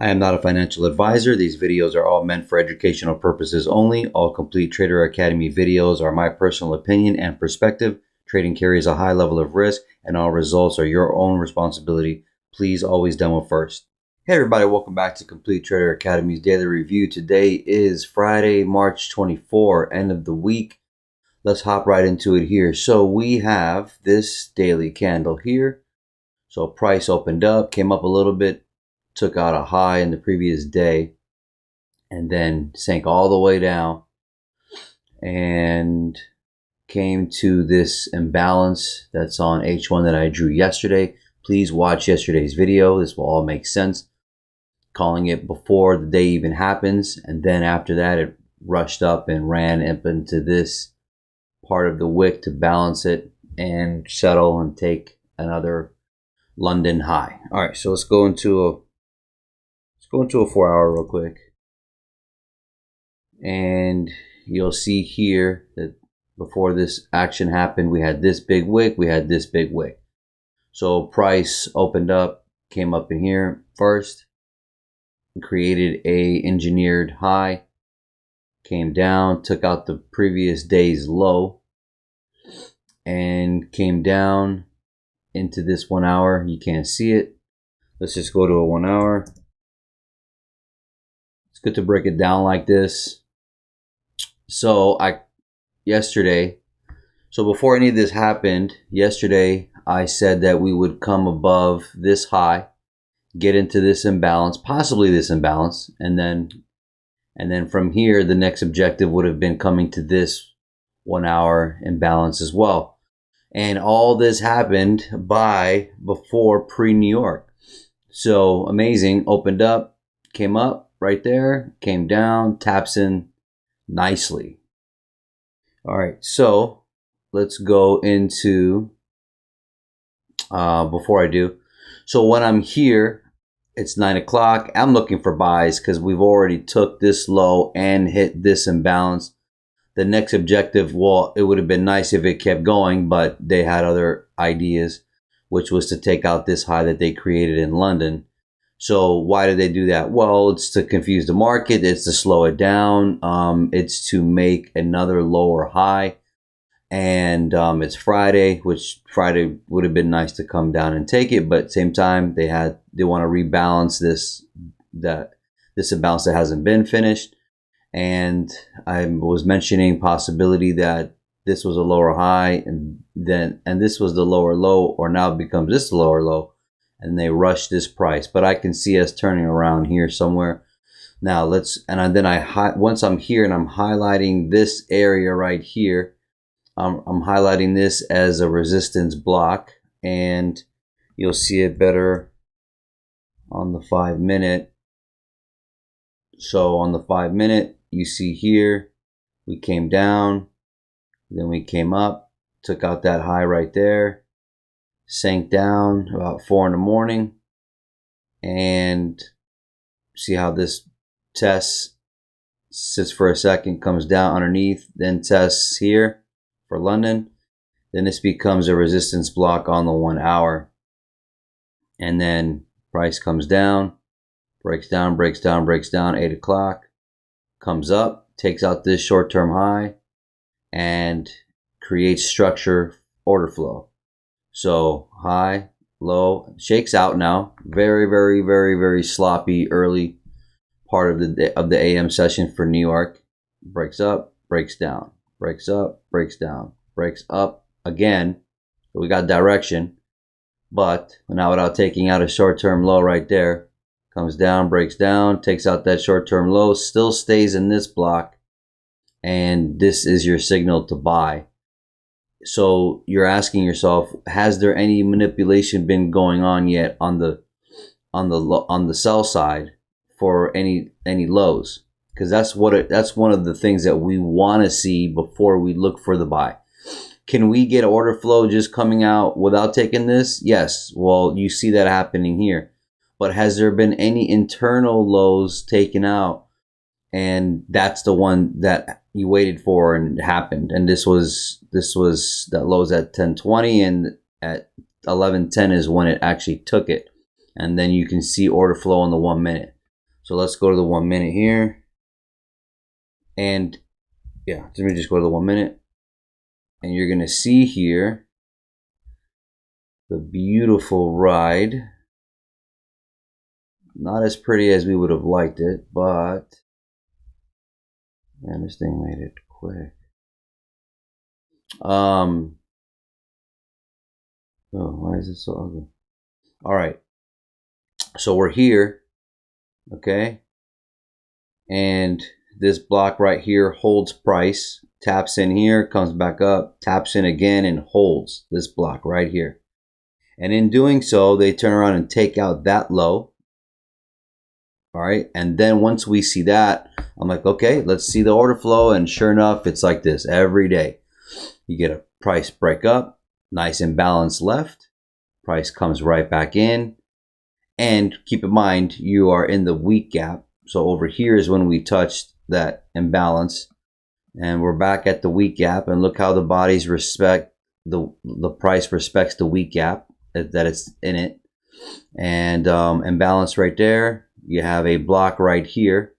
I am not a financial advisor. These videos are all meant for educational purposes only. All Complete Trader Academy videos are my personal opinion and perspective. Trading carries a high level of risk, and all results are your own responsibility. Please always demo first. Hey everybody, welcome back to Complete Trader Academy's daily review. Today is Friday, March 24, end of the week. Let's hop right into it here. So we have this daily candle here. So price opened up, came up a little bit, took out a high in the previous day, and then sank all the way down and came to this imbalance that's on H1 that I drew yesterday. Please watch yesterday's video. This will all make sense. Calling it before the day even happens, and then after that it rushed up and ran up into this part of the wick to balance it and settle and take another London high. All right, so let's go into a 4-hour real quick, and you'll see here that before this action happened, we had this big wick, we had this big wick. So price opened up, came up in here first, created a engineered high, came down, took out the previous day's low, and came down into this 1 hour. You can't see it. Let's just go to a 1 hour. It's good to break it down like this. So before any of this happened, yesterday I said that we would come above this high, get into this imbalance, possibly this imbalance, and then from here the next objective would have been coming to this 1 hour imbalance as well. And all this happened before pre-New York. So amazing. Opened up, came up right there, came down, taps in nicely. All right, so let's go into, before I do, so when I'm here, it's 9 o'clock. I'm looking for buys because we've already took this low and hit this imbalance. The next objective, well, it would have been nice if it kept going, but they had other ideas, which was to take out this high that they created in London. So why did they do that? Well, it's to confuse the market. It's to slow it down. It's to make another lower high. And it's Friday, which Friday would have been nice to come down and take it. But at the same time, they want to rebalance this imbalance that hasn't been finished. And I was mentioning possibility that this was a lower high, and this was the lower low, or now it becomes this lower low, and they rush this price. But I can see us turning around here somewhere. Now once I'm here and I'm highlighting this area right here, I'm highlighting this as a resistance block, and you'll see it better on the 5-minute. So on the 5-minute, you see here, we came down, then we came up, took out that high right there, sank down about 4 in the morning, and see how this tests, sits for a second, comes down underneath, then tests here for London. Then this becomes a resistance block on the 1 hour, and then price comes down, breaks down, 8 o'clock, comes up, takes out this short-term high, and creates structure order flow. So high, low, shakes out now. Very, very, very, very sloppy early part of the AM session for New York. Breaks up, breaks down, breaks up, breaks down, breaks up again. So we got direction, but now without taking out a short-term low right there. Comes down, breaks down, takes out that short-term low, still stays in this block, and this is your signal to buy. So you're asking yourself, has there any manipulation been going on yet on the sell side for any lows? Because that's one of the things that we want to see before we look for the buy. Can we get order flow just coming out without taking this? Yes. Well, you see that happening here. But has there been any internal lows taken out? And that's the one that you waited for and it happened. And this was that lows at 10:20, and at 11:10 is when it actually took it. And then you can see order flow on the 1 minute. So let's go to the 1 minute here. And yeah, let me just go to the 1 minute. And you're going to see here the beautiful ride. Not as pretty as we would have liked it, but man, this thing made it quick. Oh, why is it so ugly? All right. So we're here, okay? And this block right here holds price, taps in here, comes back up, taps in again, and holds this block right here. And in doing so, they turn around and take out that low. All right. And then once we see that, I'm like, okay, let's see the order flow. And sure enough, it's like this every day. You get a price break up, nice imbalance left. Price comes right back in. And keep in mind, you are in the weak gap. So over here is when we touched that imbalance. And we're back at the weak gap. And look how the bodies respect, the price respects the weak gap that it's in it. And imbalance right there. You have a block right here.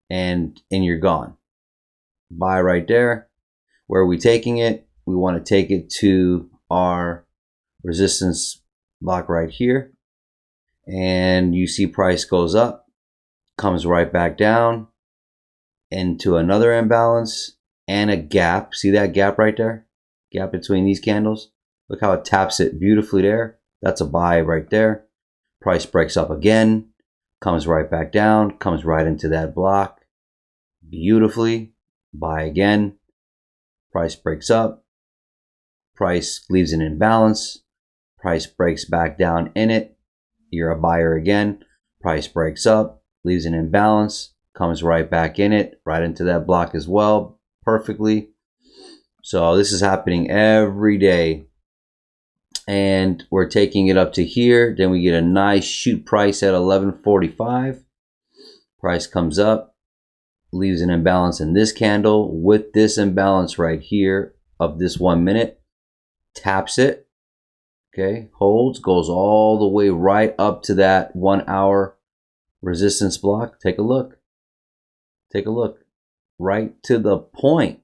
And you're gone. Buy right there. Where are we taking it? We want to take it to our resistance block right here. And you see price goes up, comes right back down into another imbalance and a gap. See that gap right there? Gap between these candles. Look how it taps it beautifully there. That's a buy right there. Price breaks up again, comes right back down, comes right into that block beautifully. Buy again. Price breaks up. Price leaves an imbalance. Price breaks back down in it. You're a buyer again. Price breaks up, leaves an imbalance, comes right back in it, right into that block as well, perfectly. So this is happening every day. And we're taking it up to here. Then we get a nice shoot price at 11.45. Price comes up, leaves an imbalance in this candle with this imbalance right here of this 1 minute. Taps it. Okay, holds, goes all the way right up to that 1 hour resistance block. Take a look. Take a look. Right to the point.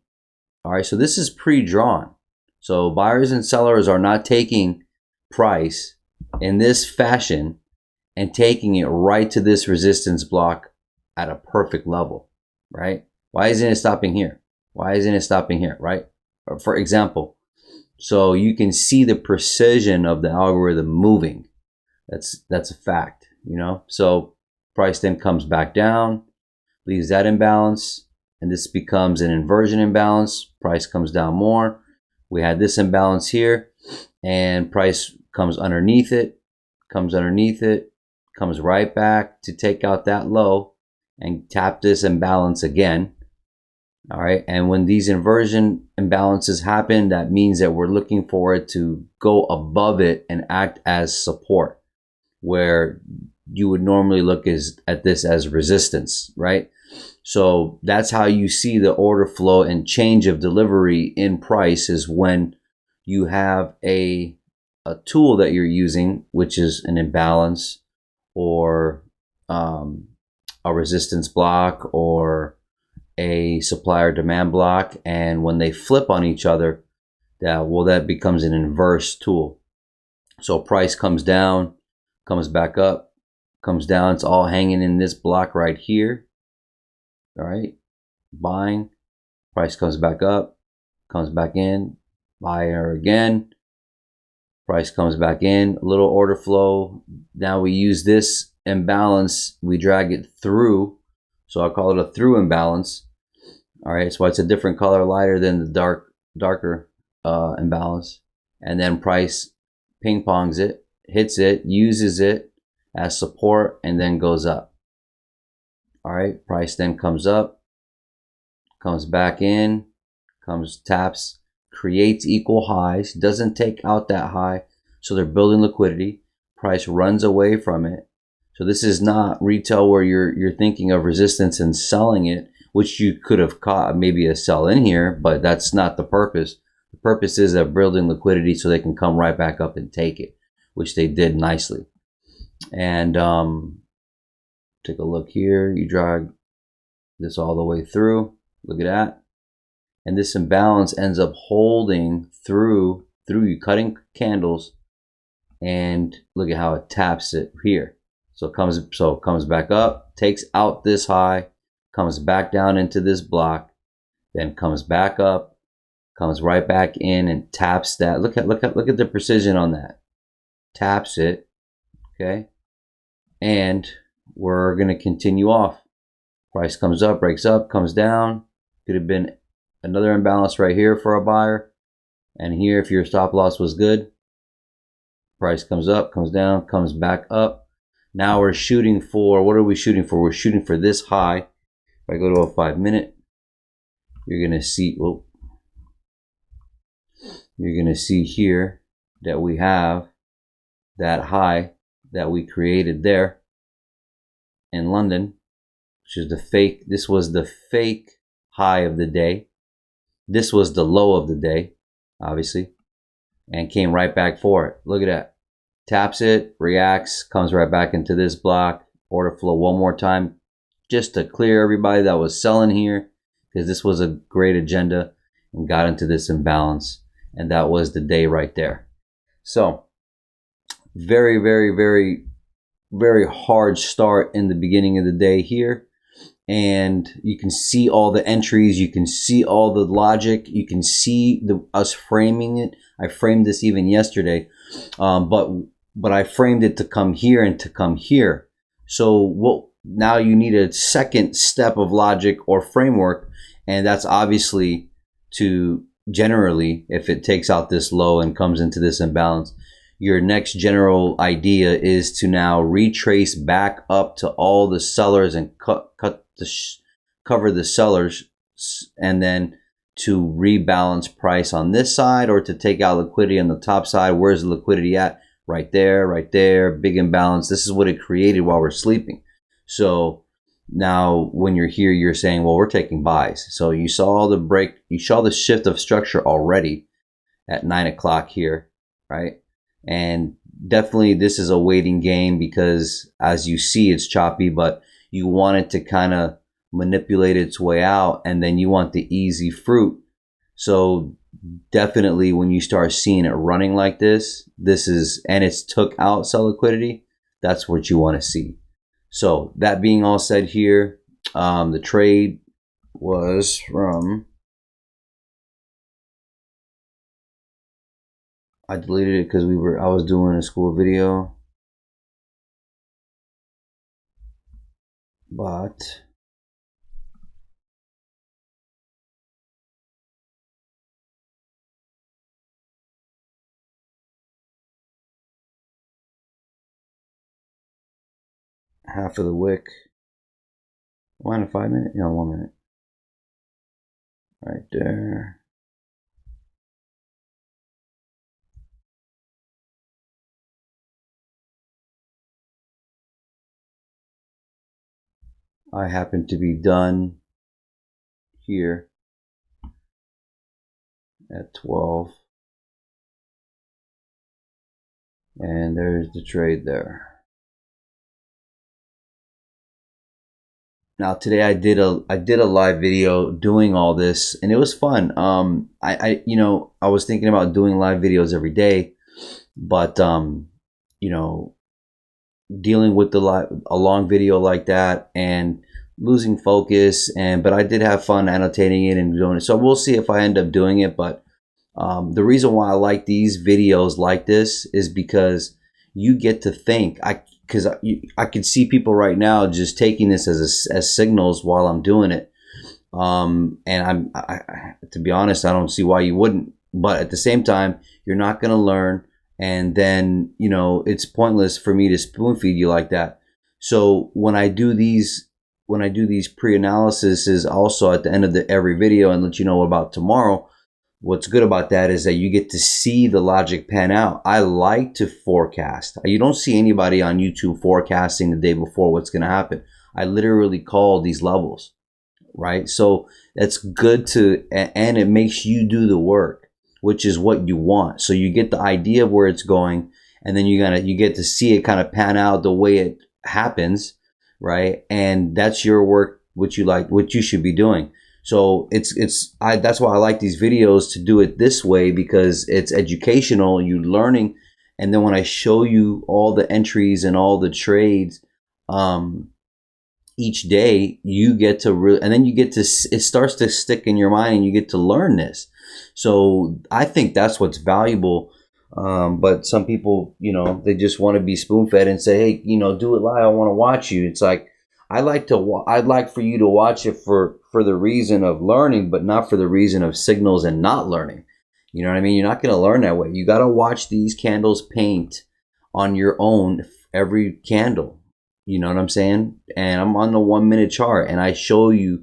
All right, so this is pre-drawn. So buyers and sellers are not taking price in this fashion and taking it right to this resistance block at a perfect level, right? Why isn't it stopping here? Why isn't it stopping here, right? For example, so you can see the precision of the algorithm moving. That's a fact, you know. So price then comes back down, leaves that imbalance, and this becomes an inversion imbalance. Price comes down more. We had this imbalance here, and price comes underneath it, comes right back to take out that low and tap this imbalance again. All right, and when these inversion imbalances happen, that means that we're looking for it to go above it and act as support, where you would normally look at this as resistance, right? So that's how you see the order flow and change of delivery in price, is when you have a tool that you're using, which is an imbalance or a resistance block or a supplier demand block, and when they flip on each other, that becomes an inverse tool. So price comes down, comes back up, comes down. It's all hanging in this block right here. All right, buying. Price comes back up, comes back in, buyer again. Price comes back in, a little order flow. Now we use this imbalance, we drag it through. So I call it a through imbalance. All right, so it's a different color, lighter than the darker imbalance. And then price ping pongs it, hits it, uses it as support, and then goes up. All right, price then comes up, comes back in, taps, creates equal highs, doesn't take out that high, so they're building liquidity. Price runs away from it. So this is not retail where you're thinking of resistance and selling it, which you could have caught maybe a sell in here, but that's not the purpose. The purpose is of building liquidity so they can come right back up and take it, which they did nicely. And Take a look here. You drag this all the way through. Look at that. And this imbalance ends up holding through you cutting candles, and look at how it taps it here. So it comes back up, takes out this high, comes back down into this block, then comes back up, comes right back in and taps that. Look at the precision on that. Taps it, okay? And we're going to continue off. Price comes up, breaks up, comes down. Could have been another imbalance right here for a buyer. And here, if your stop loss was good, price comes up, comes down, comes back up. Now we're shooting for, what are we shooting for? We're shooting for this high. If I go to a 5-minute, you're going to see, you're going to see here that we have that high that we created there in London, which is the fake. This was the fake high of the day. This was the low of the day, obviously, and came right back for it. Look at that. Taps it, reacts, comes right back into this block. Order flow one more time, just to clear everybody that was selling here, because this was a great agenda and got into this imbalance. And that was the day right there. So very, very, very, very hard start in the beginning of the day here. And you can see all the entries. You can see all the logic. You can see us framing it. I framed this even yesterday, but I framed it to come here and to come here. So now you need a second step of logic or framework, and that's obviously to generally, if it takes out this low and comes into this imbalance, your next general idea is to now retrace back up to all the sellers and cover the sellers, and then to rebalance price on this side, or to take out liquidity on the top side. Where's the liquidity at? Right there, big imbalance. This is what it created while we're sleeping. So now when you're here, you're saying, well, we're taking buys. So you saw the break, you saw the shift of structure already at 9 o'clock here, right? And definitely this is a waiting game, because as you see, it's choppy, but you want it to kind of manipulate its way out, and then you want the easy fruit. So definitely when you start seeing it running like this is, and it's took out sell liquidity, that's what you want to see. So that being all said here, the trade was from, I deleted it because I was doing a school video, but half of the wick. Mind a 5-minute? No, 1 minute. Right there. I happen to be done here at 12. And there's the trade there. Now today I did a live video doing all this, and it was fun. I was thinking about doing live videos every day, but dealing with a long video like that and losing focus, but I did have fun annotating it and doing it. So we'll see if I end up doing it, but the reason why I like these videos like this is because you get to think. Because I can see people right now just taking this as signals while I'm doing it, and to be honest, I don't see why you wouldn't. But at the same time, you're not going to learn, and then it's pointless for me to spoon feed you like that. So when I do these pre-analyses also at the end of every video and let you know about tomorrow, what's good about that is that you get to see the logic pan out. I like to forecast. You don't see anybody on YouTube forecasting the day before what's going to happen. I literally call these levels, right? So that's good and it makes you do the work, which is what you want. So you get the idea of where it's going, and then you get to see it kind of pan out the way it happens, right? And that's your work, what you like, what you should be doing. So that's why I like these videos, to do it this way, because it's educational, you're learning. And then when I show you all the entries and all the trades, each day, you get to really, and then you get to, it starts to stick in your mind and you get to learn this. So I think that's what's valuable. But some people, they just want to be spoon fed and say, hey, do it live. I want to watch you. It's like, I'd like for you to watch it for the reason of learning, but not for the reason of signals and not learning. You know what I mean? You're not going to learn that way. You got to watch these candles paint on your own, every candle. You know what I'm saying? And I'm on the 1 minute chart, and I show you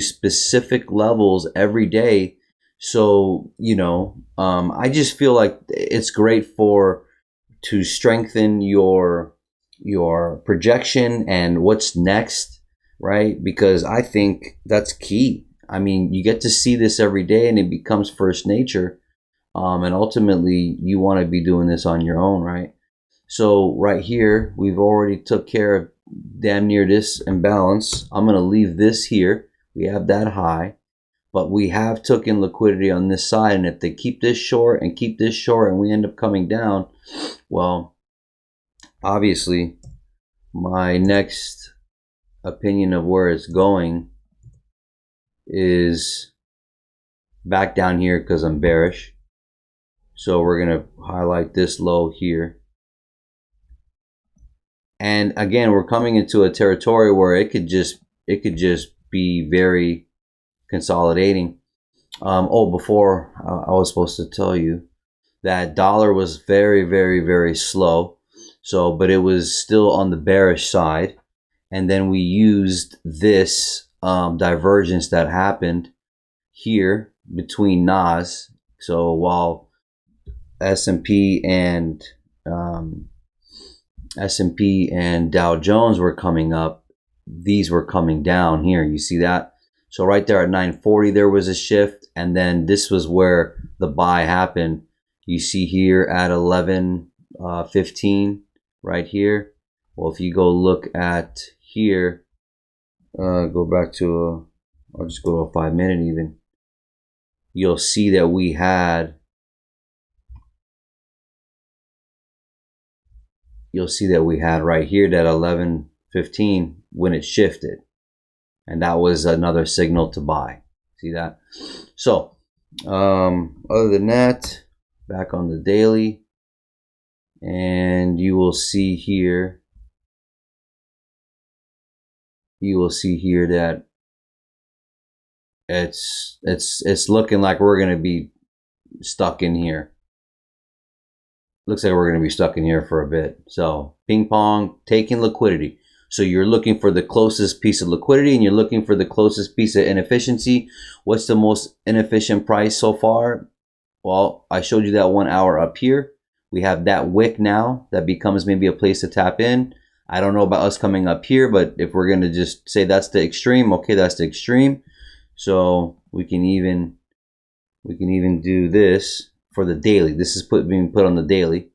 specific levels every day. So, I just feel like it's great to strengthen your projection and what's next, right? Because I think that's key. I mean, you get to see this every day and it becomes first nature. And ultimately you want to be doing this on your own, right? So right here, we've already took care of damn near this imbalance. I'm going to leave this here. We have that high, but we have took in liquidity on this side. And if they keep this short and keep this short and we end up coming down, well, obviously my next opinion of where it's going is back down here, because I'm bearish. So we're going to highlight this low here. And again, we're coming into a territory where it could just be very consolidating. Before I was supposed to tell you that dollar was very, very, very slow. So, but it was still on the bearish side. And then we used this divergence that happened here between NAS. So while S&P and Dow Jones were coming up, these were coming down here. You see that? So right there at 940, there was a shift. And then this was where the buy happened. You see here at 11:15 right here. Well, if you go look at here, go back to I'll just go to a 5 minute even. You'll see that we had right here that 11:15 when it shifted, and that was another signal to buy. See that? So other than that, back on the daily, and you will see here that it's looking like we're going to be stuck in here. Looks like we're going to be stuck in here for a bit. So ping pong, taking liquidity. So you're looking for the closest piece of liquidity, and you're looking for the closest piece of inefficiency. What's the most inefficient price so far? Well, I showed you that 1 hour up here. We have that wick now that becomes maybe a place to tap in. I don't know about us coming up here, but if we're going to just say that's the extreme, okay, that's the extreme. So we can even do this for the daily. This is being put on the daily.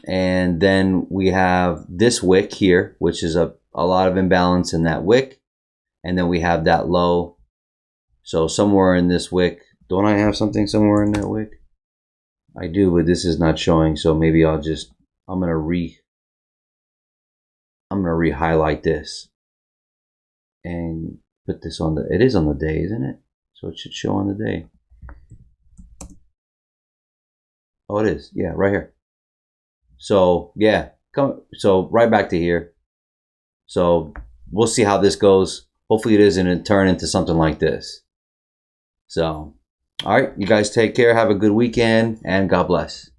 And then we have this wick here, which is a lot of imbalance in that wick. And then we have that low. So somewhere in this wick, don't I have something somewhere in that wick? I do, but this is not showing. So maybe I'm going to re-highlight this and put this on it is on the day, isn't it? So it should show on the day. Oh, it is. Yeah, right here. So yeah, so right back to here. So we'll see how this goes. Hopefully it doesn't turn into something like this. So, all right, you guys take care. Have a good weekend, and God bless.